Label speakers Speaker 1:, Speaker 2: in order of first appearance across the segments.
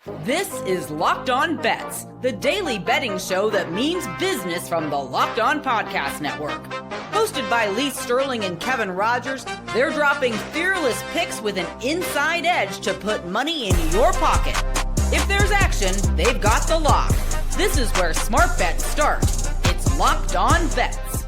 Speaker 1: This is Locked On Bets, the daily betting show that means business from the Locked On Podcast Network. Hosted by Lee Sterling and Kevin Rogers, they're dropping fearless picks with an inside edge to put money in your pocket. If there's action, they've got the lock. This is where smart bets start. It's Locked On Bets.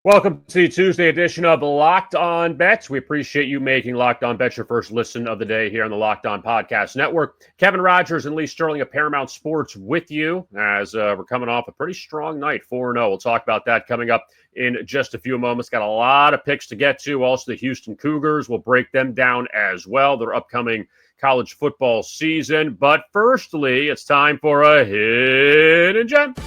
Speaker 2: Welcome to the Tuesday edition of Locked On Bets. We appreciate you making Locked On Bets your first listen of the day here on the Locked On Podcast Network. Kevin Rogers and Lee Sterling of Paramount Sports with you as we're coming off a pretty strong night, 4-0. We'll talk about that coming up in just a few moments. Got a lot of picks to get to. Also, the Houston Cougars, we'll break them down as well. Their upcoming college football season. But firstly, it's time for a hidden gem.
Speaker 3: To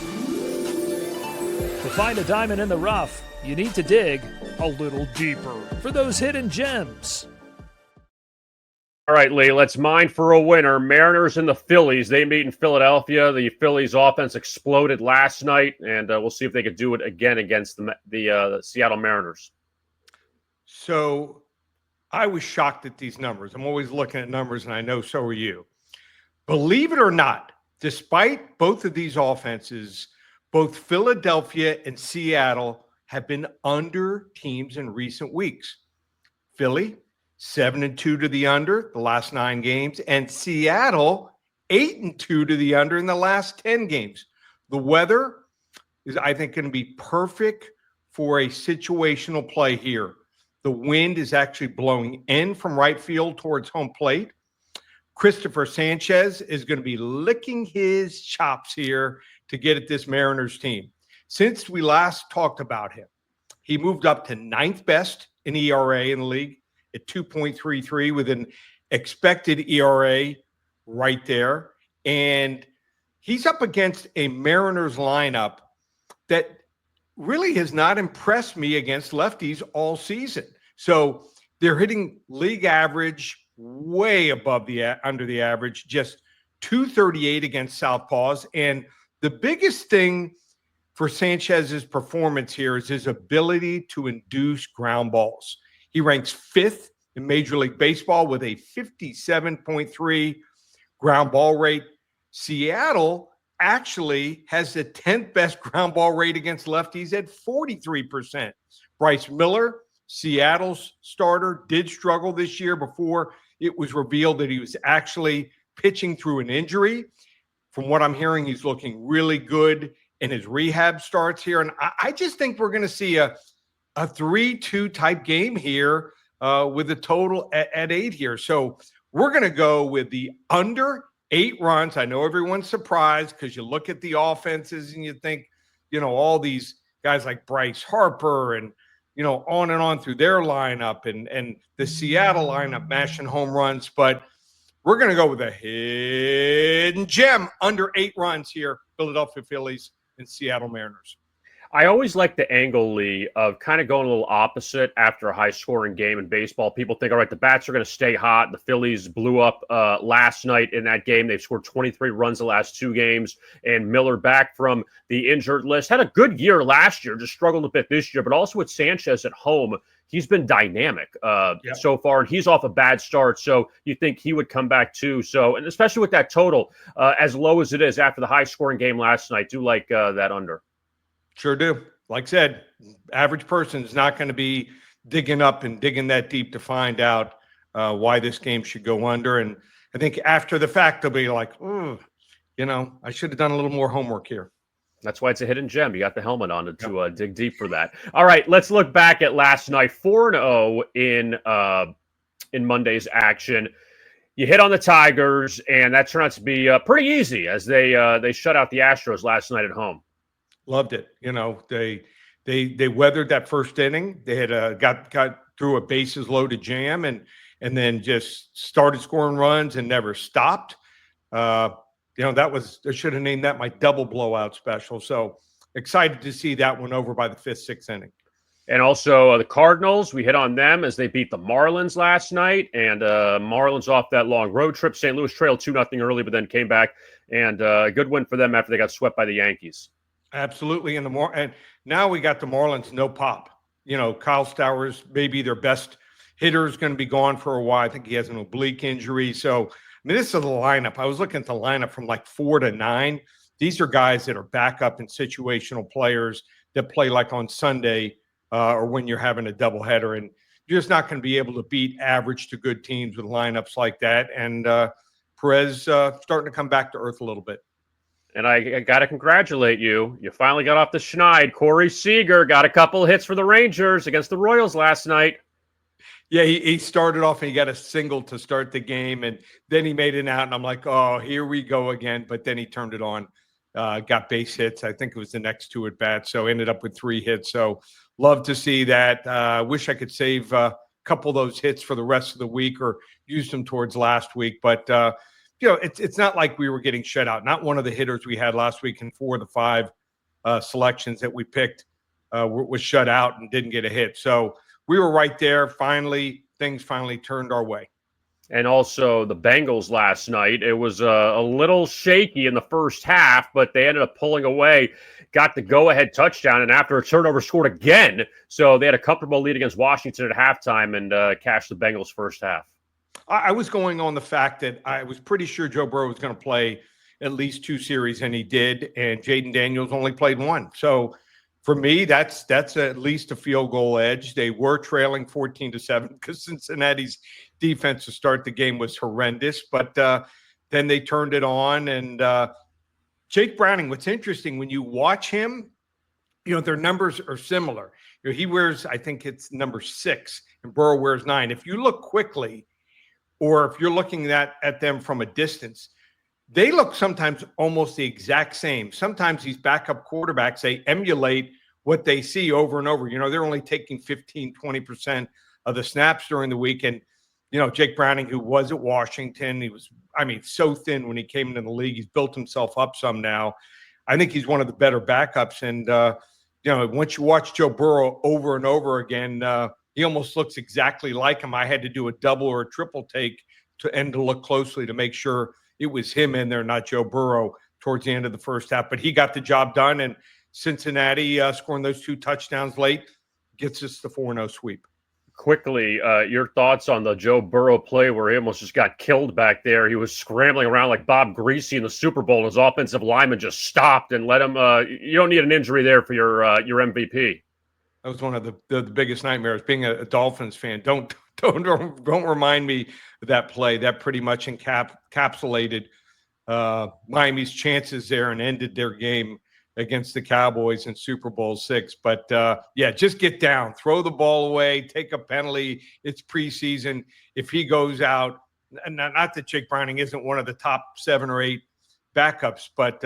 Speaker 3: find a diamond in the rough, you need to dig a little deeper for those hidden gems.
Speaker 2: All right, Lee, let's mine for a winner. Mariners and the Phillies. They meet in Philadelphia. The Phillies offense exploded last night, and we'll see if they could do it again against the Seattle Mariners.
Speaker 4: So I was shocked at these numbers. I'm always looking at numbers, and I know so are you. Believe it or not, despite both of these offenses, both Philadelphia and Seattle have been under teams in recent weeks. Philly, 7-2 to the under the last 9 games, and Seattle, 8-2 to the under in the last 10 games. The weather is, I think, going to be perfect for a situational play here. The wind is actually blowing in from right field towards home plate. Christopher Sanchez is going to be licking his chops here to get at this Mariners team. Since we last talked about him, he moved up to 9th best in ERA in the league at 2.33 with an expected ERA right there. And he's up against a Mariners lineup that really has not impressed me against lefties all season. So they're hitting league average way above under the average, just 238 against southpaws. And the biggest thing for Sanchez's performance here is his ability to induce ground balls. He ranks 5th in Major League Baseball with a 57.3 ground ball rate. Seattle actually has the 10th best ground ball rate against lefties at 43%. Bryce Miller, Seattle's starter, did struggle this year before it was revealed that he was actually pitching through an injury. From what I'm hearing, he's looking really good in his rehab starts here. And I just think we're going to see a 3-2 type game here with a total at 8 here. So we're going to go with the under 8 runs. I know everyone's surprised because you look at the offenses and you think, all these guys like Bryce Harper and, on and on through their lineup and the Seattle lineup mashing home runs. But we're going to go with a hidden gem under 8 runs here, Philadelphia Phillies and Seattle Mariners.
Speaker 2: I always like the angle, Lee, of kind of going a little opposite after a high-scoring game in baseball. People think, all right, the bats are going to stay hot. The Phillies blew up last night in that game. They've scored 23 runs the last 2 games, and Miller back from the injured list. Had a good year last year, just struggled a bit this year, but also with Sanchez at home, he's been dynamic so far, and he's off a bad start, so you think he would come back too. So, and especially with that total, as low as it is after the high-scoring game last night, do like that under.
Speaker 4: Sure do. Like I said, average person is not going to be digging up and digging that deep to find out why this game should go under. And I think after the fact, they'll be like, I should have done a little more homework here.
Speaker 2: That's why it's a hidden gem. You got the helmet on to dig deep for that. All right, let's look back at last night. 4-0 in Monday's action. You hit on the Tigers, and that turned out to be pretty easy as they shut out the Astros last night at home.
Speaker 4: Loved it. They weathered that first inning. They had got through a bases loaded jam and then just started scoring runs and never stopped. I should have named that my double blowout special. So excited to see that one over by the 5th, 6th inning.
Speaker 2: And also the Cardinals, we hit on them as they beat the Marlins last night. And Marlins off that long road trip. St. Louis trailed 2-0 early, but then came back. And a good win for them after they got swept by the Yankees.
Speaker 4: Absolutely. And now we got the Marlins no pop. Kyle Stowers, maybe their best hitter, is going to be gone for a while. I think he has an oblique injury. So mean, this is the lineup. I was looking at the lineup from like 4 to 9. These are guys that are backup and situational players that play like on Sunday or when you're having a doubleheader. And you're just not going to be able to beat average to good teams with lineups like that. And Perez starting to come back to earth a little bit.
Speaker 2: And I got to congratulate you. You finally got off the schneid. Corey Seager got a couple of hits for the Rangers against the Royals last night.
Speaker 4: Yeah, he started off and he got a single to start the game, and then he made it out, and I'm like, oh, here we go again. But then he turned it on, got base hits. I think it was the next 2 at bats, so ended up with 3 hits. So love to see that. Wish I could save a couple of those hits for the rest of the week or use them towards last week. But it's not like we were getting shut out. Not one of the hitters we had last week in 4 of the 5 selections that we picked was shut out and didn't get a hit. So we were right there. Things finally turned our way.
Speaker 2: And also the Bengals last night. It was a little shaky in the first half, but they ended up pulling away, got the go-ahead touchdown, and after a turnover scored again. So they had a comfortable lead against Washington at halftime and cashed the Bengals first half.
Speaker 4: I was going on the fact that I was pretty sure Joe Burrow was going to play at least 2 series, and he did, and Jaden Daniels only played 1. So for me, that's at least a field goal edge. They were trailing 14-7 because Cincinnati's defense to start the game was horrendous, but then they turned it on. And Jake Browning, what's interesting when you watch him, their numbers are similar. He wears, I think it's number 6, and Burrow wears 9. If you look quickly, or if you're looking at them from a distance, they look sometimes almost the exact same. Sometimes these backup quarterbacks, they emulate what they see over and over. They're only taking 15, 20% of the snaps during the week. And, Jake Browning, who was at Washington, he was, so thin when he came into the league. He's built himself up some now. I think he's one of the better backups. And, once you watch Joe Burrow over and over again, he almost looks exactly like him. I had to do a double or a triple take to look closely to make sure it was him in there, not Joe Burrow, towards the end of the first half. But he got the job done, and Cincinnati scoring those 2 touchdowns late gets us the 4-0 sweep.
Speaker 2: Quickly, your thoughts on the Joe Burrow play where he almost just got killed back there. He was scrambling around like Bob Greasy in the Super Bowl, and his offensive lineman just stopped and let him you don't need an injury there for your MVP.
Speaker 4: That was one of the biggest nightmares. Being a Dolphins fan, don't remind me of that play. That pretty much encapsulated Miami's chances there and ended their game against the Cowboys in Super Bowl 6. But just get down, throw the ball away, take a penalty. It's preseason. If he goes out, and not that Jake Browning isn't one of the top 7 or 8 backups, but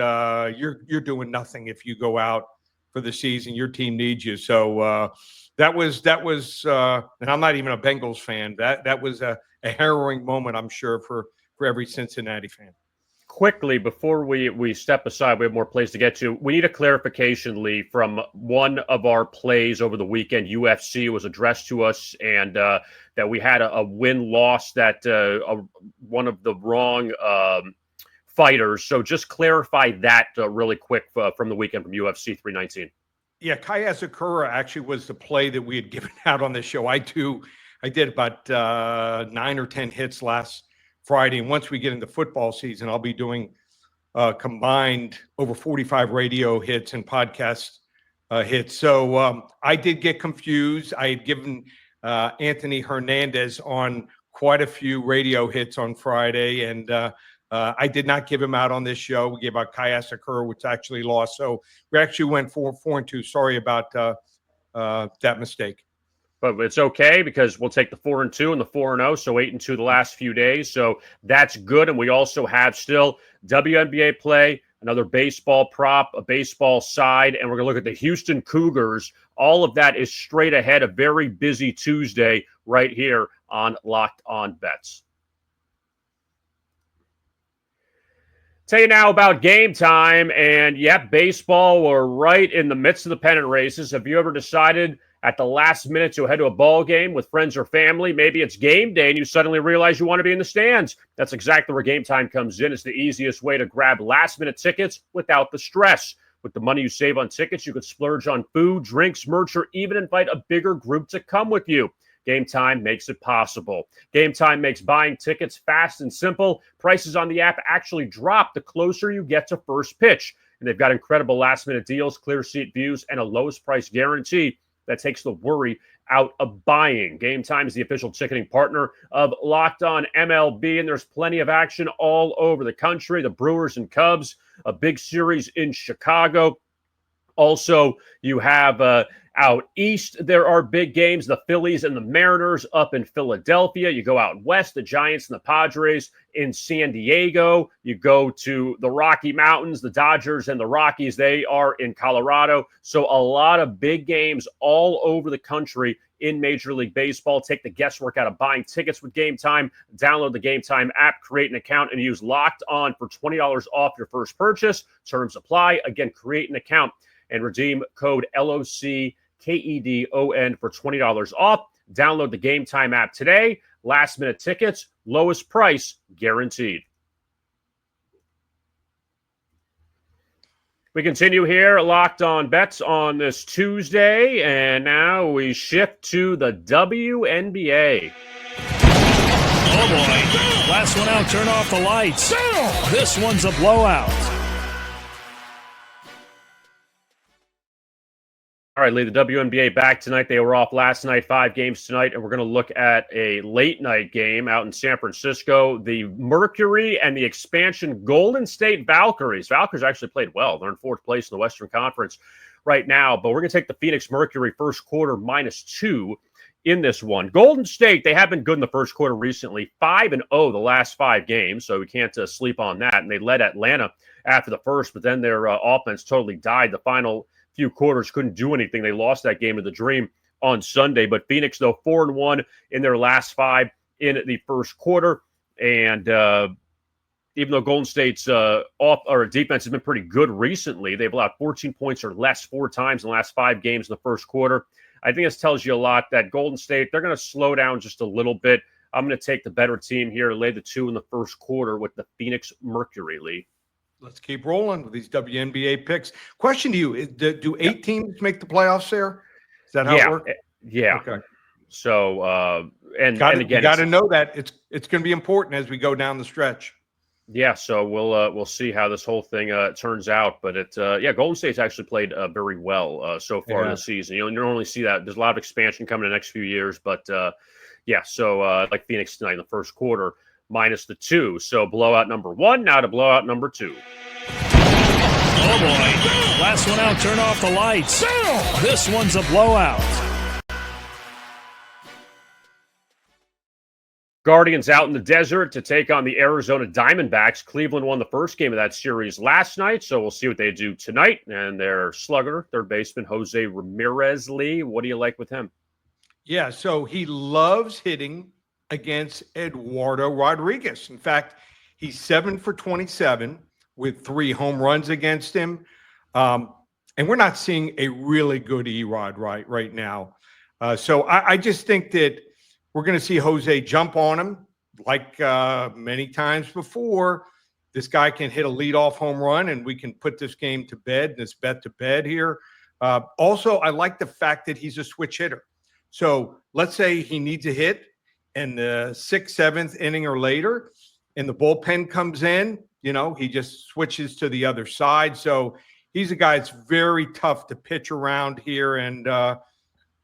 Speaker 4: you're doing nothing if you go out for the season. Your team needs you. So that was, and I'm not even a Bengals fan. That was a harrowing moment, I'm sure, for every Cincinnati fan.
Speaker 2: Quickly, before we step aside, we have more plays to get to. We need a clarification, Lee, from one of our plays over the weekend. UFC was addressed to us, and that we had a win-loss that one of the wrong fighters. So just clarify that really quick from the weekend from UFC 319.
Speaker 4: Yeah, Kai Asakura actually was the play that we had given out on this show. I did about 9 or 10 hits last Friday. And once we get into football season, I'll be doing combined over 45 radio hits and podcast hits. So I did get confused. I had given Anthony Hernandez on quite a few radio hits on Friday, and I did not give him out on this show. We gave out Kai Asakura, which actually lost. So we actually went 4-2. Sorry about that mistake.
Speaker 2: But it's okay because we'll take the 4-2 and the 4-0, so 8-2 the last few days. So that's good. And we also have still WNBA play, another baseball prop, a baseball side, and we're going to look at the Houston Cougars. All of that is straight ahead. A very busy Tuesday right here on Locked On Bets. Tell you now about Gametime, and baseball, we're right in the midst of the pennant races. Have you ever decided at the last minute to head to a ball game with friends or family? Maybe it's game day and you suddenly realize you want to be in the stands. That's exactly where Gametime comes in. It's the easiest way to grab last-minute tickets without the stress. With the money you save on tickets, you could splurge on food, drinks, merch, or even invite a bigger group to come with you. Gametime makes it possible. Gametime makes buying tickets fast and simple. Prices on the app actually drop the closer you get to first pitch. And they've got incredible last-minute deals, clear seat views, and a lowest price guarantee that takes the worry out of buying. Gametime is the official ticketing partner of Locked On MLB, and there's plenty of action all over the country. The Brewers and Cubs, a big series in Chicago. Also, you have out east, there are big games, the Phillies and the Mariners up in Philadelphia. You go out west, the Giants and the Padres in San Diego. You go to the Rocky Mountains, the Dodgers and the Rockies, they are in Colorado. So a lot of big games all over the country in Major League Baseball. Take the guesswork out of buying tickets with Gametime. Download the Gametime app, create an account, and use Locked On for $20 off your first purchase. Terms apply. Again, create an account and redeem code LOCKEDON for $20 off. Download the Gametime app today. Last minute tickets, lowest price guaranteed. We continue here, Locked On Bets on this Tuesday, and now we shift to the WNBA.
Speaker 3: Oh boy, last one out, turn off the lights. This one's a blowout.
Speaker 2: All right, Lee, the WNBA back tonight. They were off last night, 5 games tonight, and we're going to look at a late night game out in San Francisco. The Mercury and the expansion Golden State Valkyries. Valkyries actually played well. They're in 4th place in the Western Conference right now, but we're going to take the Phoenix Mercury first quarter -2 in this one. Golden State, they have been good in the first quarter recently, 5-0 the last 5 games, so we can't sleep on that. And they led Atlanta after the first, but then their offense totally died. The final few quarters couldn't do anything. They lost that game of the dream on Sunday. But Phoenix, though, 4-1 in their last 5 in the first quarter. And even though Golden State's defense has been pretty good recently, they've allowed 14 points or less 4 times in the last 5 games in the first quarter. I think this tells you a lot that Golden State, they're going to slow down just a little bit. I'm going to take the better team here, lay the 2 in the first quarter with the Phoenix Mercury, Lee.
Speaker 4: Let's keep rolling with these WNBA picks. Question to you, do 8 teams make the playoffs there? Is that how it works?
Speaker 2: Yeah.
Speaker 4: Okay.
Speaker 2: So, and again,
Speaker 4: you got to know that it's going to be important as we go down the stretch.
Speaker 2: Yeah, so we'll see how this whole thing turns out. But Golden State's actually played very well so far this season. You normally see that. There's a lot of expansion coming in the next few years. But, like Phoenix tonight in the first quarter, -2. So blowout number 1, now to blowout number 2.
Speaker 3: Oh boy, last one out, turn off the lights. This one's a blowout.
Speaker 2: Guardians out in the desert to take on the Arizona Diamondbacks. Cleveland won the first game of that series last night, so we'll see what they do tonight. And their slugger, third baseman, Jose Ramirez. Lee, what do you like with him?
Speaker 4: Yeah, so he loves hitting against Eduardo Rodriguez. In fact, he's 7 for 27 with 3 home runs against him. And we're not seeing a really good E-Rod right now. So I just think that we're going to see Jose jump on him like many times before. This guy can hit a leadoff home run, and we can put this game to bed, this bet to bed here. Also, I like the fact that he's a switch hitter. So let's say he needs a hit in the 6th, 7th inning or later, and the bullpen comes in, he just switches to the other side. So he's a guy that's very tough to pitch around here. And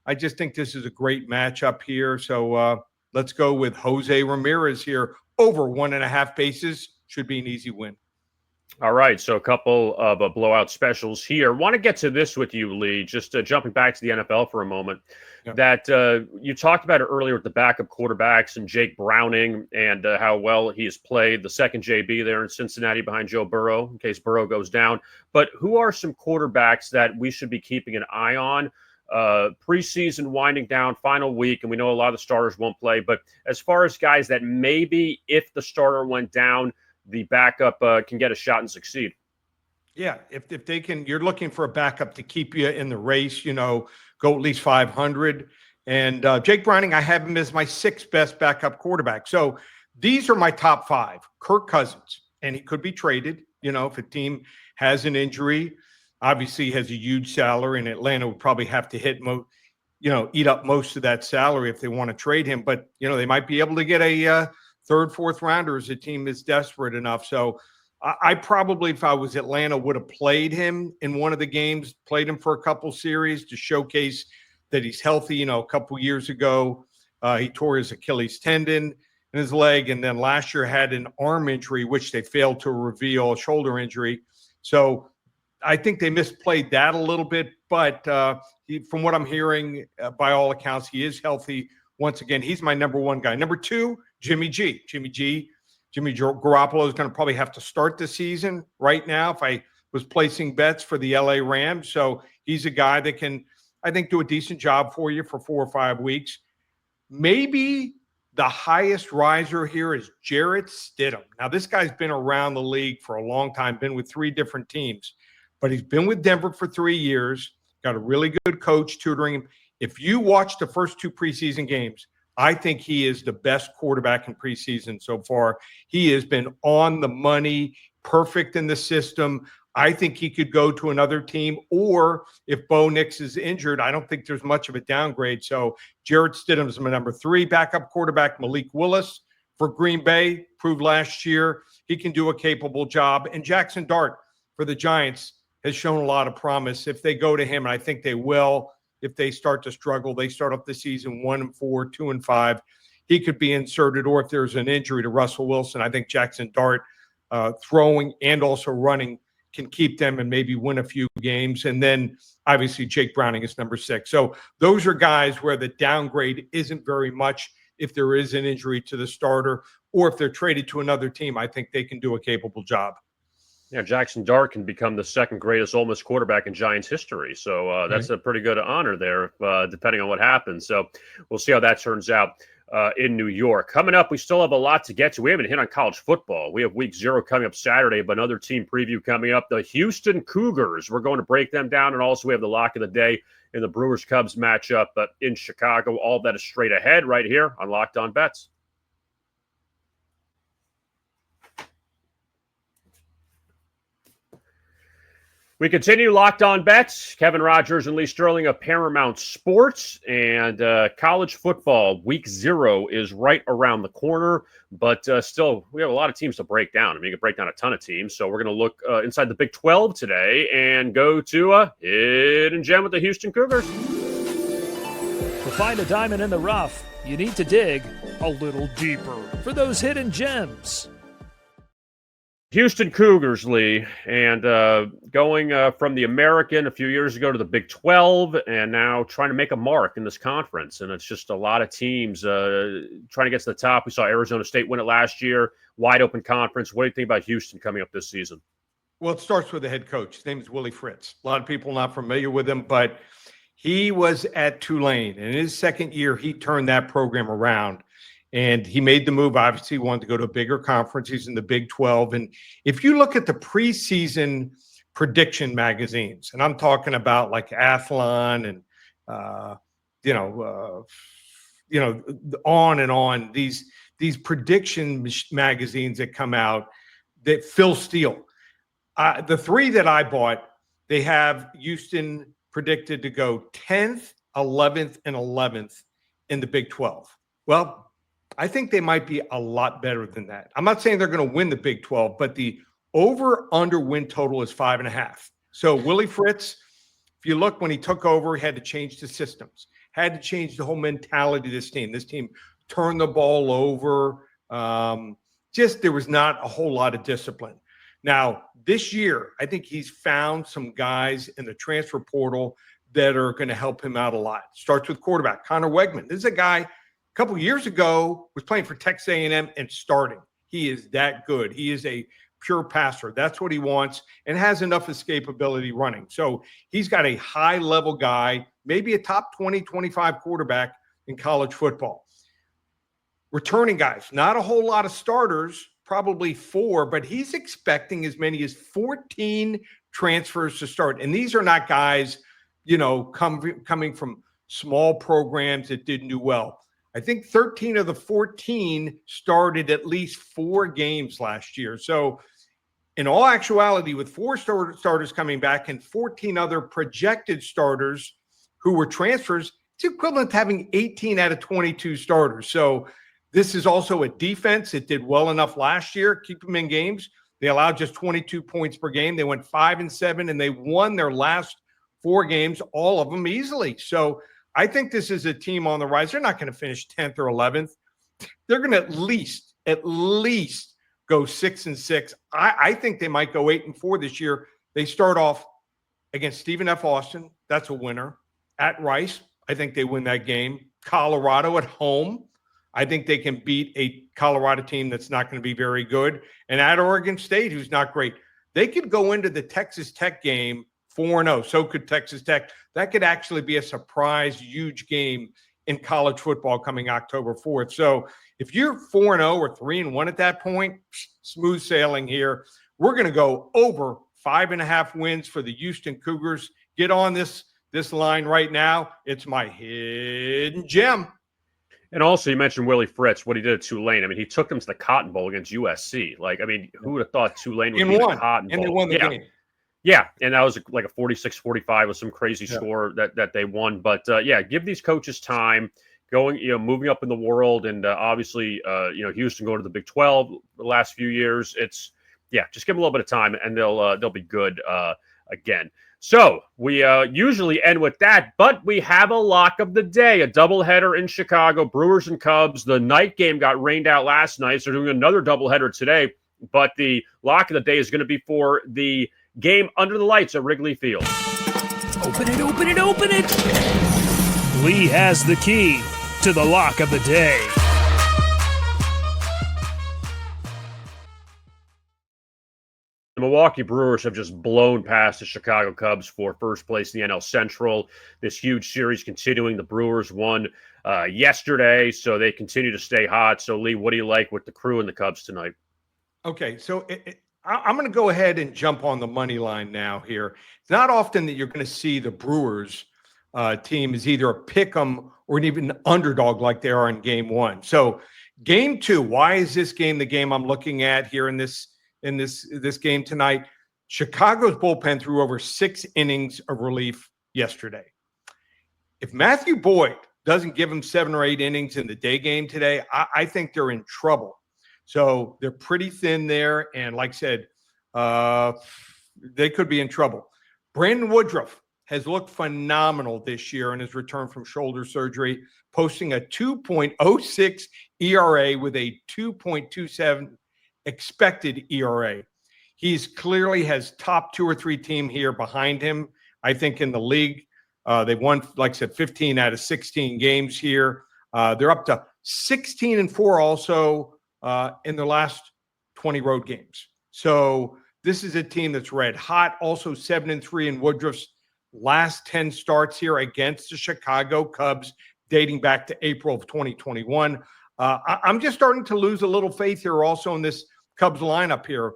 Speaker 4: I just think this is a great matchup here. So let's go with Jose Ramirez here. Over 1.5 bases should be an easy win.
Speaker 2: All right, so a couple of blowout specials here. Want to get to this with you, Lee, just jumping back to the NFL for a moment. Yeah. That you talked about it earlier with the backup quarterbacks and Jake Browning and how well he has played, the second JB there in Cincinnati behind Joe Burrow in case Burrow goes down. But who are some quarterbacks that we should be keeping an eye on? Preseason winding down, final week, and we know a lot of the starters won't play. But as far as guys that maybe if the starter went down, the backup can get a shot and succeed.
Speaker 4: Yeah, if they can, you're looking for a backup to keep you in the race, go at least 500. And Jake Browning, I have him as my 6th best backup quarterback. So these are my top 5. Kirk Cousins, and he could be traded, if a team has an injury. Obviously, he has a huge salary, and Atlanta would probably have to hit eat up most of that salary if they want to trade him. But, they might be able to get a third, fourth rounder as a team is desperate enough. So I probably, if I was Atlanta, would have played him in one of the games, played him for a couple series to showcase that he's healthy. A couple years ago, he tore his Achilles tendon in his leg, and then last year had an arm injury, which they failed to reveal, a shoulder injury. So I think they misplayed that a little bit, but from what I'm hearing, by all accounts, he is healthy. Once again, he's my number one guy. Number two, Jimmy G. Jimmy Garoppolo is going to probably have to start the season right now if I was placing bets for the LA Rams. So he's a guy that can, I think, do a decent job for you for 4 or 5 weeks. Maybe the highest riser here is Jarrett Stidham. Now, this guy's been around the league for a long time, been with 3 different teams, but he's been with Denver for 3 years, got a really good coach tutoring him. If you watch the first 2 preseason games, I think he is the best quarterback in preseason so far. He has been on the money, perfect in the system. I think he could go to another team, or if Bo Nix is injured, I don't think there's much of a downgrade. So Jarrett Stidham is my number 3 backup quarterback. Malik Willis for Green Bay proved last year he can do a capable job. And Jackson Dart for the Giants has shown a lot of promise. If they go to him, and I think they will, if they start to struggle, they start off the season 1-4, 2-5, he could be inserted. Or if there's an injury to Russell Wilson, I think Jackson Dart throwing and also running can keep them and maybe win a few games. And then obviously Jake Browning is number 6. So those are guys where the downgrade isn't very much if there is an injury to the starter, or if they're traded to another team, I think they can do a capable job.
Speaker 2: Yeah, Jackson Dart can become the 2nd greatest Ole Miss quarterback in Giants history. So that's a pretty good honor there, depending on what happens. So we'll see how that turns out in New York. Coming up, we still have a lot to get to. We haven't hit on college football. We have week 0 coming up Saturday, but another team preview coming up, the Houston Cougars. We're going to break them down, and also we have the lock of the day in the Brewers Cubs matchup in Chicago. All that is straight ahead right here on Locked On Bets. We continue Locked On Bets. Kevin Rogers and Lee Sterling of Paramount Sports, and college football week 0 is right around the corner, but still we have a lot of teams to break down. I mean, you can break down a ton of teams. So we're going to look inside the Big 12 today and go to hidden gem with the Houston Cougars.
Speaker 3: To find a diamond in the rough, you need to dig a little deeper for those hidden gems.
Speaker 2: Houston Cougars, Lee, and going from the American a few years ago to the Big 12, and now trying to make a mark in this conference. And it's just a lot of teams trying to get to the top. We saw Arizona State win it last year, wide open conference. What do you think about Houston coming up this season?
Speaker 4: Well, it starts with the head coach. His name is Willie Fritz. A lot of people not familiar with him, but he was at Tulane. And in his 2nd year, he turned that program around. And he made the move. Obviously, he wanted to go to a bigger conference. He's in the Big 12. And if you look at the preseason prediction magazines, and I'm talking about like Athlon and, on and on, these prediction magazines that come out, that Phil Steele, the 3 that I bought, they have Houston predicted to go 10th, 11th, and 11th in the Big 12. Well, I think they might be a lot better than that. I'm not saying they're going to win the Big 12, but the over-under win total is 5.5. So Willie Fritz, if you look, when he took over, he had to change the systems, had to change the whole mentality of this team. This team turned the ball over. There was not a whole lot of discipline. Now, this year, I think he's found some guys in the transfer portal that are going to help him out a lot. Starts with quarterback, Connor Wegman. This is a guy couple of years ago was playing for Texas A&M and starting. He is that good. He is a pure passer. That's what he wants, and has enough escapability running. So he's got a high-level guy, maybe a top 20, 25 quarterback in college football. Returning guys, not a whole lot of starters, probably 4, but he's expecting as many as 14 transfers to start. And these are not guys, coming from small programs that didn't do well. I think 13 of the 14 started at least 4 games last year. So in all actuality, with 4 starters coming back and 14 other projected starters who were transfers, It's equivalent to having 18 out of 22 starters. So this is also a defense. It did well enough last year, keep them in games. They allowed just 22 points per game. They went 5-7, and they won their last 4 games, all of them easily. So I think this is a team on the rise. They're not going to finish 10th or 11th. They're going to at least go 6-6. I think they might go 8-4 this year. They start off against Stephen F. Austin. That's a winner. At Rice, I think they win that game. Colorado at home, I think they can beat a Colorado team that's not going to be very good. And at Oregon State, who's not great. They could go into the Texas Tech game 4-0. So could Texas Tech. That could actually be a surprise, huge game in college football coming October 4th. So if you're 4-0 or 3-1 at that point, smooth sailing here. We're going to go over 5.5 wins for the Houston Cougars. Get on this line right now. It's my hidden gem.
Speaker 2: And also, you mentioned Willie Fritz, what he did at Tulane. I mean, he took them to the Cotton Bowl against USC. Like, I mean, who would have thought Tulane would be the Cotton Bowl?
Speaker 4: And they won the game.
Speaker 2: Yeah, and that was like a 46-45 with some crazy score that they won. But, give these coaches time going, moving up in the world. And obviously, Houston going to the Big 12 the last few years. Just give them a little bit of time, and they'll be good again. So we usually end with that, but we have a lock of the day, a doubleheader in Chicago, Brewers and Cubs. The night game got rained out last night, so they're doing another doubleheader today. But the lock of the day is going to be for the game under the lights at Wrigley Field.
Speaker 3: Open it, open it, open it! Lee has the key to the lock of the day.
Speaker 2: The Milwaukee Brewers have just blown past the Chicago Cubs for first place in the NL Central. This huge series continuing. The Brewers won yesterday, so they continue to stay hot. So, Lee, what do you like with the Crew and the Cubs tonight?
Speaker 4: Okay, so I'm going to go ahead and jump on the money line now here. It's not often that you're going to see the Brewers team is either a pick 'em or even an underdog like they are in Game 1. So, Game 2, why is this game the game I'm looking at here in this game tonight? Chicago's bullpen threw over 6 innings of relief yesterday. If Matthew Boyd doesn't give them 7 or 8 innings in the day game today, I think they're in trouble. So they're pretty thin there. And like I said, they could be in trouble. Brandon Woodruff has looked phenomenal this year in his return from shoulder surgery, posting a 2.06 ERA with a 2.27 expected ERA. He's clearly has top 2 or 3 team here behind him, I think, in the league. They've won, like I said, 15 out of 16 games here. They're up to 16-4 also in their last 20 road games. So this is a team that's red hot. Also 7-3 in Woodruff's last 10 starts here against the Chicago Cubs, dating back to April of 2021. I'm just starting to lose a little faith here also in this Cubs lineup here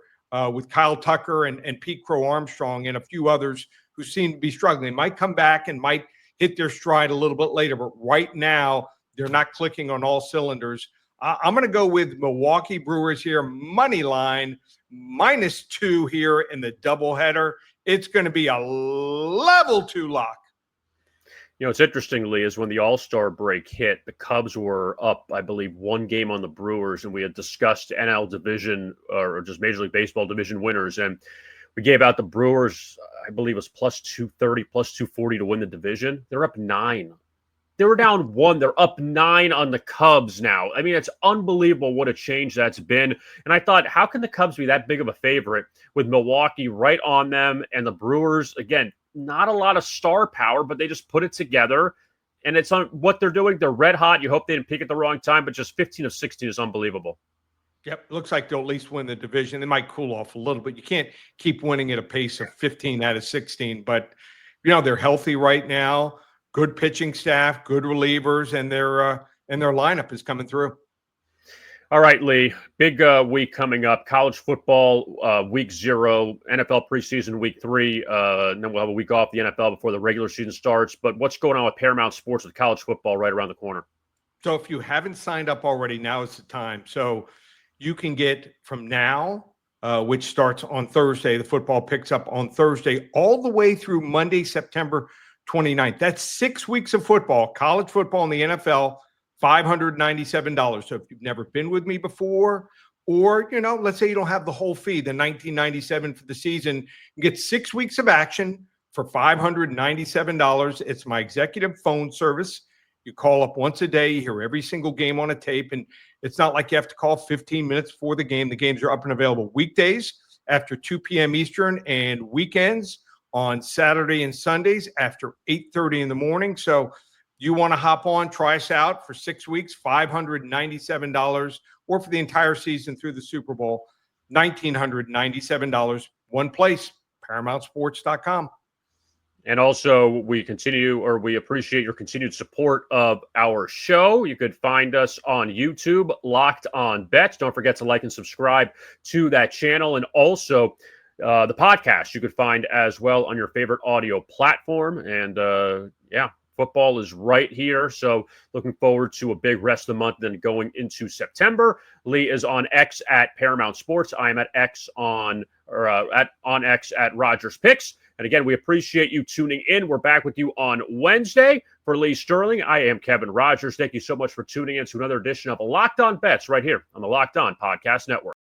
Speaker 4: with Kyle Tucker and Pete Crow Armstrong and a few others who seem to be struggling. They might come back and might hit their stride a little bit later, but right now they're not clicking on all cylinders. I'm going to go with Milwaukee Brewers here, money line, -2 here in the doubleheader. It's going to be a level 2 lock.
Speaker 2: It's interestingly is when the All-Star break hit, the Cubs were up, I believe, 1 game on the Brewers, and we had discussed NL division or just Major League Baseball division winners, and we gave out the Brewers, I believe it was +230, +240 to win the division. They're up 9. They were down 1. They're up 9 on the Cubs now. I mean, it's unbelievable what a change that's been. And I thought, how can the Cubs be that big of a favorite with Milwaukee right on them and the Brewers, again, not a lot of star power, but they just put it together. And it's on what they're doing. They're red hot. You hope they didn't peak at the wrong time, but just 15 of 16 is unbelievable.
Speaker 4: Yep. Looks like they'll at least win the division. They might cool off a little bit. You can't keep winning at a pace of 15 out of 16, but they're healthy right now. Good pitching staff, good relievers, and their lineup is coming through.
Speaker 2: All right, Lee, big week coming up. College football, week 0, NFL preseason, week 3. And then we'll have a week off the NFL before the regular season starts. But what's going on with Paramount Sports with college football right around the corner?
Speaker 4: So if you haven't signed up already, now is the time. So you can get from now, which starts on Thursday, the football picks up on Thursday, all the way through Monday, September 29th. That's 6 weeks of football, college football in the NFL, $597. So if you've never been with me before, or, let's say you don't have the whole fee, the $19.97 for the season, you get 6 weeks of action for $597. It's my executive phone service. You call up once a day, you hear every single game on a tape, and it's not like you have to call 15 minutes before the game. The games are up and available weekdays after 2 p.m. Eastern and weekends on Saturday and Sundays after 8:30 in the morning. So you want to hop on, try us out for 6 weeks, $597, or for the entire season through the Super Bowl, $1,997. One place, ParamountSports.com.
Speaker 2: And also, we appreciate your continued support of our show. You could find us on YouTube, Locked On Bets. Don't forget to like and subscribe to that channel. And also, the podcast you could find as well on your favorite audio platform. And football is right here. So looking forward to a big rest of the month, then going into September. Lee is on X at Paramount Sports. I am at X on X at Rogers Picks. And again, we appreciate you tuning in. We're back with you on Wednesday. For Lee Sterling, I am Kevin Rogers. Thank you so much for tuning in to another edition of Locked On Bets right here on the Locked On Podcast Network.